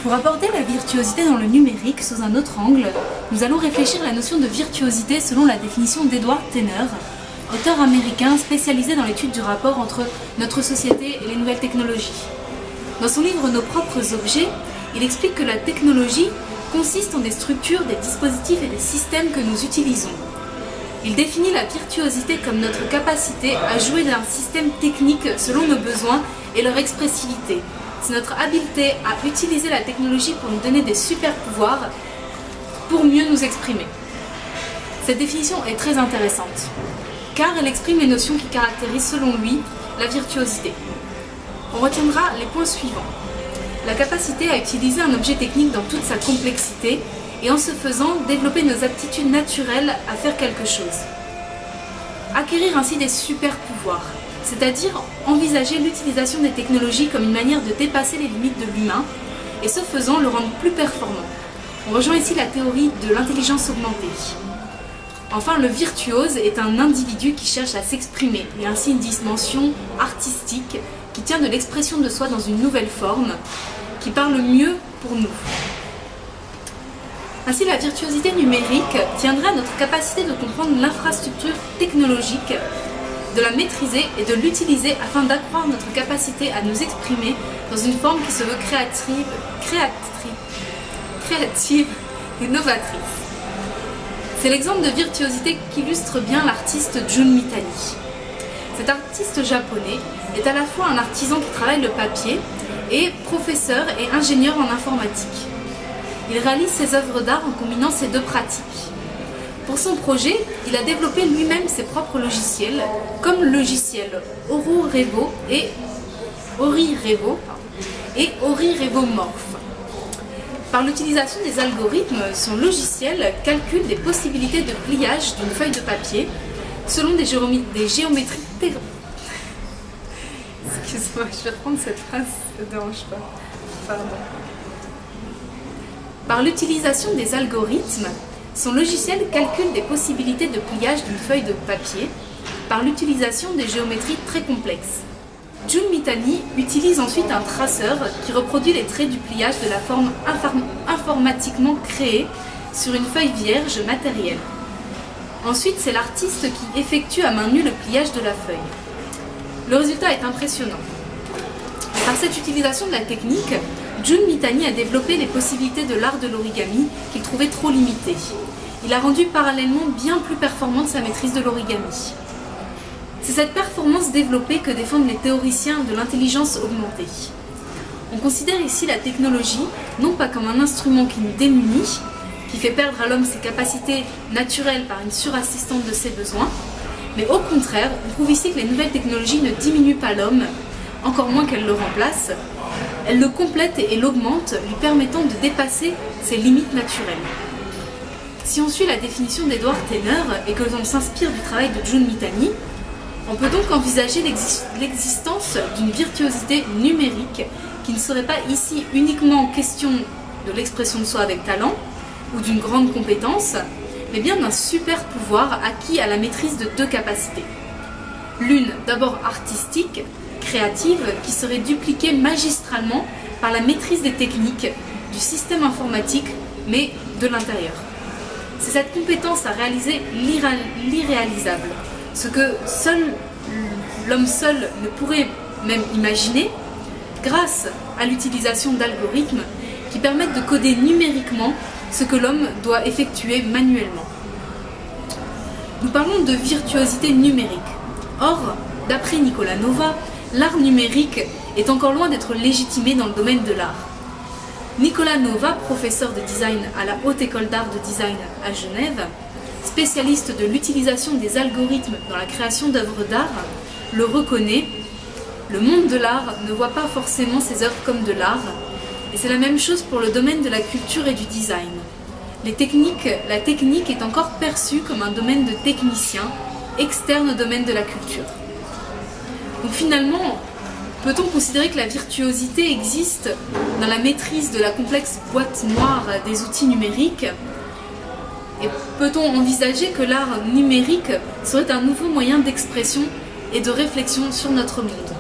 Pour aborder la virtuosité dans le numérique sous un autre angle, nous allons réfléchir à la notion de virtuosité selon la définition d'Edward Tenner, auteur américain spécialisé dans l'étude du rapport entre notre société et les nouvelles technologies. Dans son livre Nos propres objets, il explique que la technologie consiste en des structures, des dispositifs et des systèmes que nous utilisons. Il définit la virtuosité comme notre capacité à jouer d'un système technique selon nos besoins et leur expressivité. C'est notre habileté à utiliser la technologie pour nous donner des super pouvoirs pour mieux nous exprimer. Cette définition est très intéressante, car elle exprime les notions qui caractérisent selon lui la virtuosité. On retiendra les points suivants. La capacité à utiliser un objet technique dans toute sa complexité et en ce faisant développer nos aptitudes naturelles à faire quelque chose. Acquérir ainsi des super pouvoirs, c'est-à-dire envisager l'utilisation des technologies comme une manière de dépasser les limites de l'humain et ce faisant le rendre plus performant. On rejoint ici la théorie de l'intelligence augmentée. Enfin, le virtuose est un individu qui cherche à s'exprimer et ainsi une dimension artistique qui tient de l'expression de soi dans une nouvelle forme, qui parle mieux pour nous. Ainsi, la virtuosité numérique tiendra à notre capacité de comprendre l'infrastructure technologique, de la maîtriser et de l'utiliser afin d'accroître notre capacité à nous exprimer dans une forme qui se veut créative et novatrice. C'est l'exemple de virtuosité qu'illustre bien l'artiste Jun Mitani. Cet artiste japonais est à la fois un artisan qui travaille le papier et professeur et ingénieur en informatique. Il réalise ses œuvres d'art en combinant ces deux pratiques. Pour son projet, il a développé lui-même ses propres logiciels, comme le logiciel OriRevo et OriRevomorph. Par l'utilisation des algorithmes, son logiciel calcule des possibilités de pliage d'une feuille de papier selon des géométries Excusez-moi, je vais reprendre cette phrase, ça ne dérange pas. Pardon. Par l'utilisation des algorithmes, son logiciel calcule des possibilités de pliage d'une feuille de papier par l'utilisation des géométries très complexes. Jun Mitani utilise ensuite un traceur qui reproduit les traits du pliage de la forme informatiquement créée sur une feuille vierge matérielle. Ensuite, c'est l'artiste qui effectue à main nue le pliage de la feuille. Le résultat est impressionnant. Par cette utilisation de la technique, Jun Mitani a développé les possibilités de l'art de l'origami qu'il trouvait trop limitées. Il a rendu parallèlement bien plus performante sa maîtrise de l'origami. C'est cette performance développée que défendent les théoriciens de l'intelligence augmentée. On considère ici la technologie non pas comme un instrument qui nous démunit, qui fait perdre à l'homme ses capacités naturelles par une surassistance de ses besoins, mais au contraire, on prouve ici que les nouvelles technologies ne diminuent pas l'homme, encore moins qu'elles le remplacent. Elles le complètent et l'augmentent, lui permettant de dépasser ses limites naturelles. Si on suit la définition d'Edward Tenner et que l'on s'inspire du travail de Jun Mitani, on peut donc envisager l'existence d'une virtuosité numérique qui ne serait pas ici uniquement question de l'expression de soi avec talent ou d'une grande compétence, mais bien d'un super pouvoir acquis à la maîtrise de deux capacités. L'une d'abord artistique, créative, qui serait dupliquée magistralement par la maîtrise des techniques, du système informatique, mais de l'intérieur. C'est cette compétence à réaliser l'irréalisable, ce que l'homme seul ne pourrait même imaginer, grâce à l'utilisation d'algorithmes qui permettent de coder numériquement ce que l'homme doit effectuer manuellement. Nous parlons de virtuosité numérique. Or, d'après Nicolas Nova, l'art numérique est encore loin d'être légitimé dans le domaine de l'art. Nicolas Nova, professeur de design à la Haute École d'Art de Design à Genève, spécialiste de l'utilisation des algorithmes dans la création d'œuvres d'art, le reconnaît. Le monde de l'art ne voit pas forcément ses œuvres comme de l'art, et c'est la même chose pour le domaine de la culture et du design. La technique est encore perçue comme un domaine de technicien, externe au domaine de la culture. Donc finalement, peut-on considérer que la virtuosité existe dans la maîtrise de la complexe boîte noire des outils numériques ? Et peut-on envisager que l'art numérique serait un nouveau moyen d'expression et de réflexion sur notre monde ?